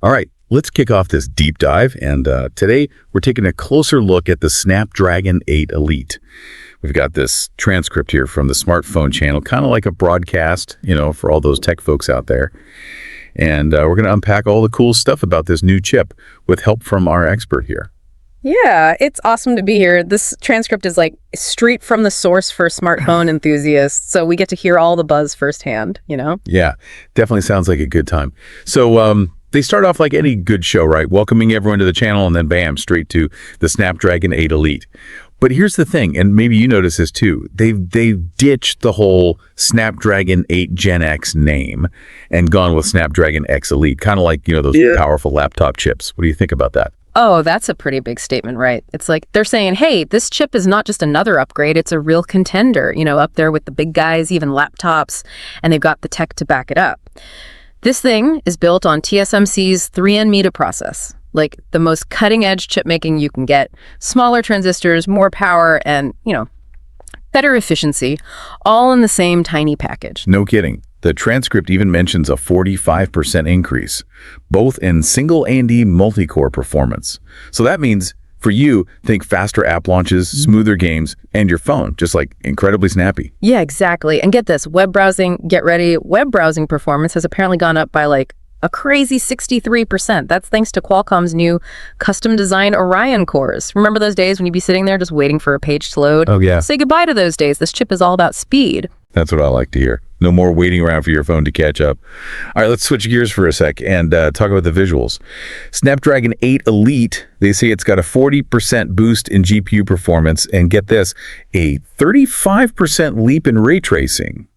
All right, let's kick off this deep dive, and today we're taking a closer look at the Snapdragon 8 Elite. We've got this transcript here from the smartphone channel, kind of like a broadcast, for all those tech folks out there. And we're going to unpack all the cool stuff about this new chip with help from our expert here. Yeah, it's awesome to be here. This transcript is like straight from the source for smartphone enthusiasts, so we get to hear all the buzz firsthand, Yeah, definitely sounds like a good time. So they start off like any good show, right? Welcoming everyone to the channel, and then bam, straight to the Snapdragon 8 Elite. But here's the thing, and maybe you notice this too, they've ditched the whole Snapdragon 8 Gen X name and gone with Snapdragon X Elite, kind of like, those powerful laptop chips. What do you think about that? Oh, that's a pretty big statement, right? It's like they're saying, hey, this chip is not just another upgrade, it's a real contender, up there with the big guys, even laptops, and they've got the tech to back it up. This thing is built on TSMC's 3nm process, like the most cutting-edge chip making you can get, smaller transistors, more power, and, better efficiency, all in the same tiny package. No kidding. The transcript even mentions a 45% increase, both in single AMD multi-core performance. So that means, for you, think faster app launches, smoother games, and your phone, just like incredibly snappy. Yeah, exactly. And get this, web browsing performance has apparently gone up by like a crazy 63%. That's thanks to Qualcomm's new custom-designed Orion cores. Remember those days when you'd be sitting there just waiting for a page to load? Oh, yeah. Say goodbye to those days. This chip is all about speed. That's what I like to hear. No more waiting around for your phone to catch up. All right, let's switch gears for a sec and talk about the visuals. Snapdragon 8 Elite, they say it's got a 40% boost in GPU performance, and get this, a 35% leap in ray tracing.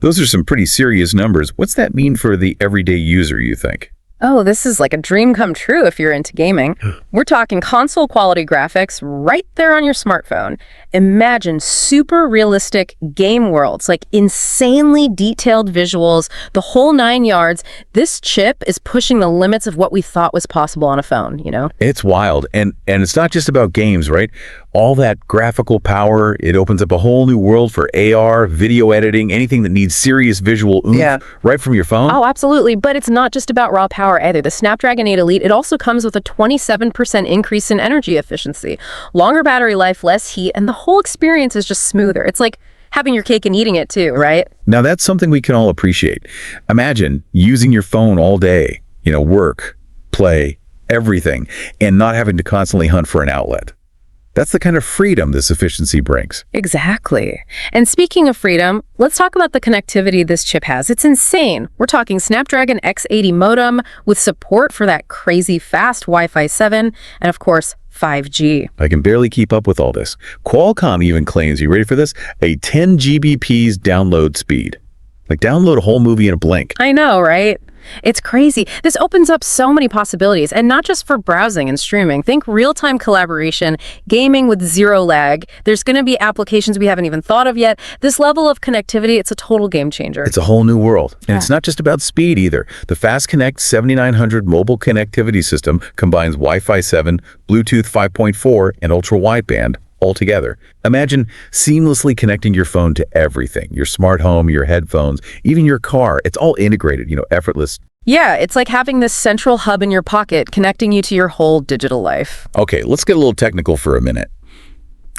Those are some pretty serious numbers. What's that mean for the everyday user, you think? Oh, this is like a dream come true if you're into gaming. We're talking console quality graphics right there on your smartphone. Imagine super realistic game worlds, like insanely detailed visuals, the whole 9 yards. This chip is pushing the limits of what we thought was possible on a phone, It's wild. And it's not just about games, right? All that graphical power, it opens up a whole new world for AR, video editing, anything that needs serious visual oomph right from your phone. Oh, absolutely. But it's not just about raw power either. The Snapdragon 8 Elite, it also comes with a 27% increase in energy efficiency, longer battery life, less heat, and the whole experience is just smoother. It's like having your cake and eating it too, right? Now that's something we can all appreciate. Imagine using your phone all day, work, play, everything, and not having to constantly hunt for an outlet. That's the kind of freedom this efficiency brings. Exactly. And speaking of freedom, let's talk about the connectivity this chip has. It's insane. We're talking Snapdragon X80 modem with support for that crazy fast Wi-Fi 7 and, of course, 5G. I can barely keep up with all this. Qualcomm even claims, you ready for this? A 10 Gbps download speed. Like download a whole movie in a blink. I know, right? It's crazy. This opens up so many possibilities, and not just for browsing and streaming. Think real-time collaboration, gaming with zero lag. There's going to be applications we haven't even thought of yet. This level of connectivity, it's a total game changer. It's a whole new world. And it's not just about speed either. The Fast Connect 7900 mobile connectivity system combines Wi-Fi 7, Bluetooth 5.4, and ultra-wideband all together. Imagine seamlessly connecting your phone to everything, your smart home, your headphones, even your car. It's all integrated, effortless. Yeah, it's like having this central hub in your pocket connecting you to your whole digital life. Okay, let's get a little technical for a minute.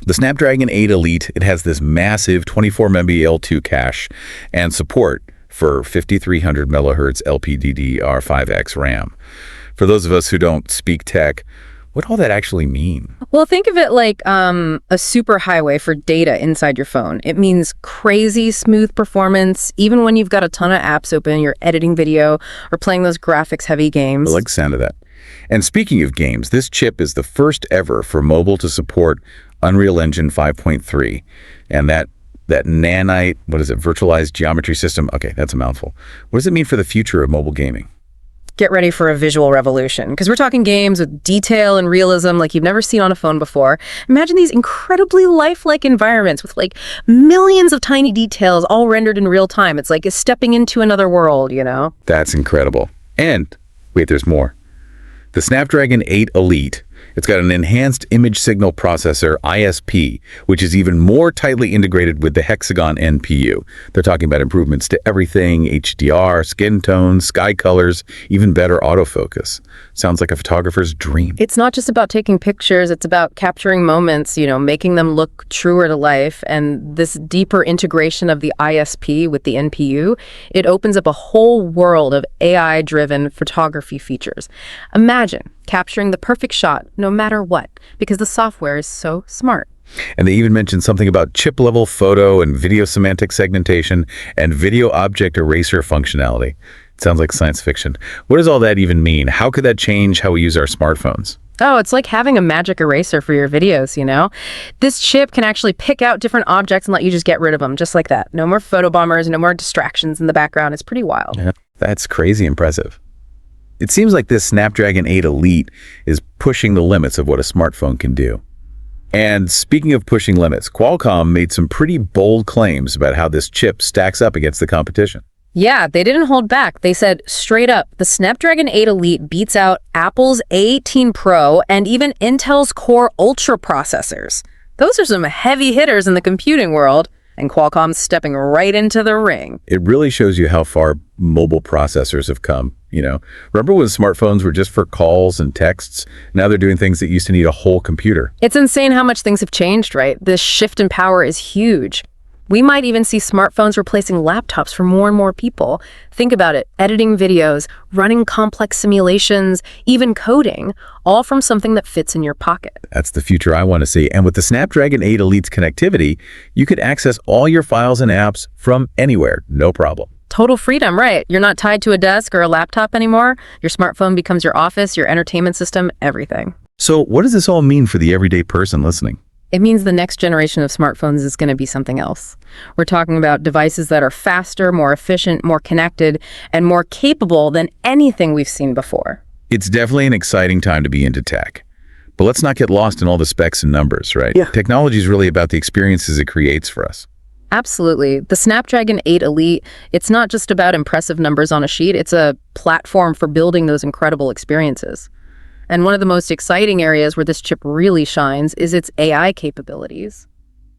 The Snapdragon 8 Elite, it has this massive 24MB L2 cache and support for 5300 megahertz LPDDR5X RAM. For those of us who don't speak tech, what all that actually mean? Well, think of it like a super highway for data inside your phone. It means crazy smooth performance, even when you've got a ton of apps open, you're editing video or playing those graphics-heavy games. I like the sound of that. And speaking of games, this chip is the first ever for mobile to support Unreal Engine 5.3. And that nanite, virtualized geometry system? Okay, that's a mouthful. What does it mean for the future of mobile gaming? Get ready for a visual revolution, because we're talking games with detail and realism like you've never seen on a phone before. Imagine these incredibly lifelike environments with like millions of tiny details all rendered in real time. It's like stepping into another world, That's incredible. And wait, there's more. The Snapdragon 8 Elite It's got an enhanced image signal processor, ISP, which is even more tightly integrated with the Hexagon NPU. They're talking about improvements to everything, HDR, skin tone, sky colors, even better autofocus. Sounds like a photographer's dream. It's not just about taking pictures, it's about capturing moments, making them look truer to life. And this deeper integration of the ISP with the NPU, it opens up a whole world of AI-driven photography features. Imagine capturing the perfect shot no matter what, because the software is so smart. And they even mentioned something about chip-level photo and video semantic segmentation and video object eraser functionality. It sounds like science fiction. What does all that even mean? How could that change how we use our smartphones? Oh, it's like having a magic eraser for your videos. This chip can actually pick out different objects and let you just get rid of them, just like that. No more photobombers, no more distractions in the background. It's pretty wild. Yeah, that's crazy impressive. It seems like this Snapdragon 8 Elite is pushing the limits of what a smartphone can do. And speaking of pushing limits, Qualcomm made some pretty bold claims about how this chip stacks up against the competition. Yeah, they didn't hold back. They said straight up, the Snapdragon 8 Elite beats out Apple's A18 Pro and even Intel's Core Ultra processors. Those are some heavy hitters in the computing world, and Qualcomm's stepping right into the ring. It really shows you how far mobile processors have come. Remember when smartphones were just for calls and texts? Now they're doing things that used to need a whole computer. It's insane how much things have changed, right? This shift in power is huge. We might even see smartphones replacing laptops for more and more people. Think about it, editing videos, running complex simulations, even coding, all from something that fits in your pocket. That's the future I want to see. And with the Snapdragon 8 Elite's connectivity, you could access all your files and apps from anywhere, no problem. Total freedom, right? You're not tied to a desk or a laptop anymore. Your smartphone becomes your office, your entertainment system, everything. So what does this all mean for the everyday person listening? It means the next generation of smartphones is going to be something else. We're talking about devices that are faster, more efficient, more connected, and more capable than anything we've seen before. It's definitely an exciting time to be into tech. But let's not get lost in all the specs and numbers, right? Yeah. Technology is really about the experiences it creates for us. Absolutely. The Snapdragon 8 Elite, it's not just about impressive numbers on a sheet, it's a platform for building those incredible experiences. And one of the most exciting areas where this chip really shines is its AI capabilities.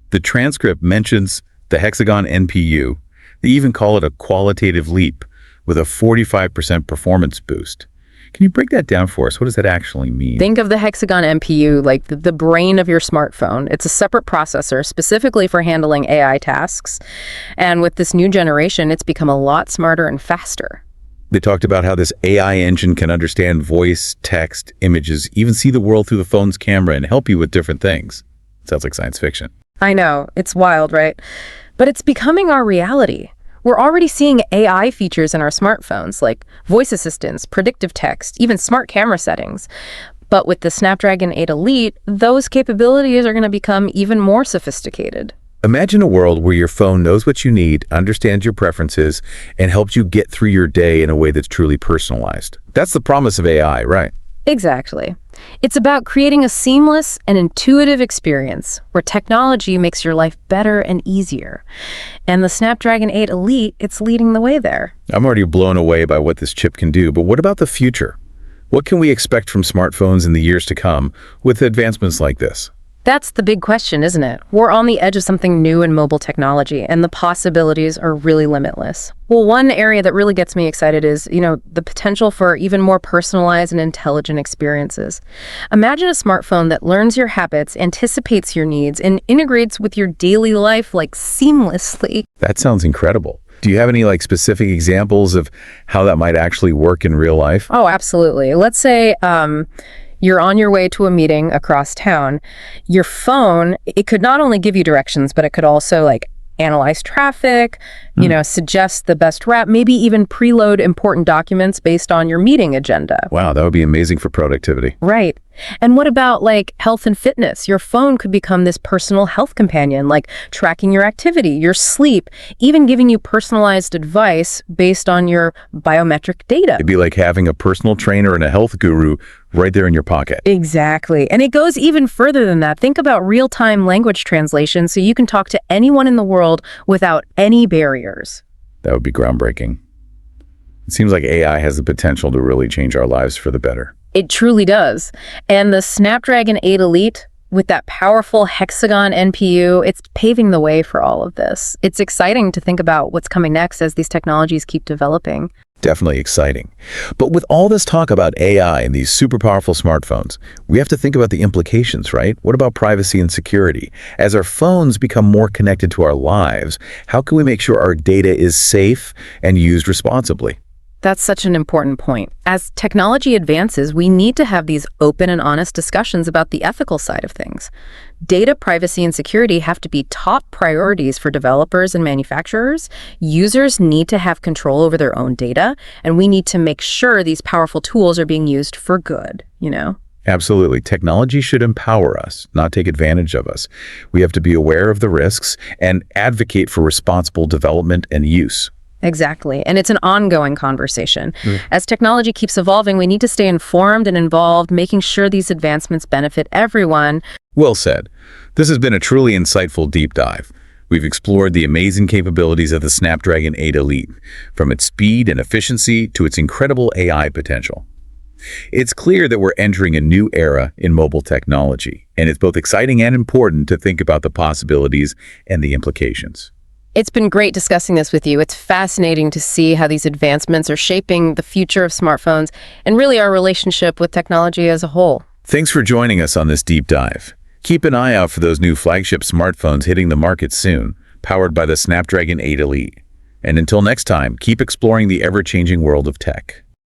The transcript mentions the Hexagon NPU. They even call it a qualitative leap with a 45% performance boost. Can you break that down for us? What does that actually mean? Think of the Hexagon NPU like the brain of your smartphone. It's a separate processor specifically for handling AI tasks. And with this new generation, it's become a lot smarter and faster. They talked about how this AI engine can understand voice, text, images, even see the world through the phone's camera and help you with different things. Sounds like science fiction. I know, it's wild, right? But it's becoming our reality. We're already seeing AI features in our smartphones, like voice assistants, predictive text, even smart camera settings. But with the Snapdragon 8 Elite, those capabilities are going to become even more sophisticated. Imagine a world where your phone knows what you need, understands your preferences, and helps you get through your day in a way that's truly personalized. That's the promise of AI, right? Exactly. It's about creating a seamless and intuitive experience where technology makes your life better and easier. And the Snapdragon 8 Elite, it's leading the way there. I'm already blown away by what this chip can do, but what about the future? What can we expect from smartphones in the years to come with advancements like this? That's the big question, isn't it? We're on the edge of something new in mobile technology, and the possibilities are really limitless. Well, one area that really gets me excited is, the potential for even more personalized and intelligent experiences. Imagine a smartphone that learns your habits, anticipates your needs, and integrates with your daily life seamlessly. That sounds incredible. Do you have any specific examples of how that might actually work in real life? Oh, absolutely. Let's say, you're on your way to a meeting across town. Your phone, it could not only give you directions, but it could also analyze traffic, suggest the best route, maybe even preload important documents based on your meeting agenda. Wow, that would be amazing for productivity. Right. And what about health and fitness? Your phone could become this personal health companion, tracking your activity, your sleep, even giving you personalized advice based on your biometric data. It'd be like having a personal trainer and a health guru right there in your pocket. Exactly. And it goes even further than that. Think about real-time language translation so you can talk to anyone in the world without any barriers. That would be groundbreaking. It seems like AI has the potential to really change our lives for the better. It truly does. And the Snapdragon 8 Elite, with that powerful hexagon NPU, it's paving the way for all of this. It's exciting to think about what's coming next as these technologies keep developing. Definitely exciting. But with all this talk about AI and these super powerful smartphones, we have to think about the implications, right? What about privacy and security? As our phones become more connected to our lives, how can we make sure our data is safe and used responsibly? That's such an important point. As technology advances, we need to have these open and honest discussions about the ethical side of things. Data privacy and security have to be top priorities for developers and manufacturers. Users need to have control over their own data, and we need to make sure these powerful tools are being used for good, Absolutely. Technology should empower us, not take advantage of us. We have to be aware of the risks and advocate for responsible development and use. Exactly. And it's an ongoing conversation. As technology keeps evolving, we need to stay informed and involved, making sure these advancements benefit everyone. Well said. This has been a truly insightful deep dive. We've explored the amazing capabilities of the Snapdragon 8 Elite, from its speed and efficiency to its incredible AI potential. It's clear that we're entering a new era in mobile technology, and it's both exciting and important to think about the possibilities and the implications. It's been great discussing this with you. It's fascinating to see how these advancements are shaping the future of smartphones and really our relationship with technology as a whole. Thanks for joining us on this deep dive. Keep an eye out for those new flagship smartphones hitting the market soon, powered by the Snapdragon 8 Elite. And until next time, keep exploring the ever-changing world of tech.